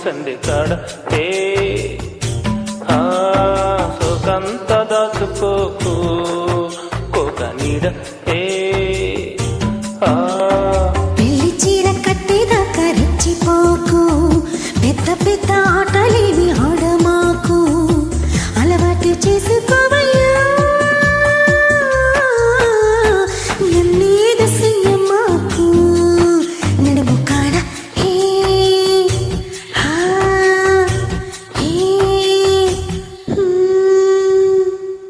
సండి కాడ సోకంత దాచుకోకు కోక నీడ పెళ్లి చీర కట్టేదాకా రెచ్చిపోకు పెద్ద పెద్ద ఆటలేవి ఆడమాకు అలవాటు చేసుకో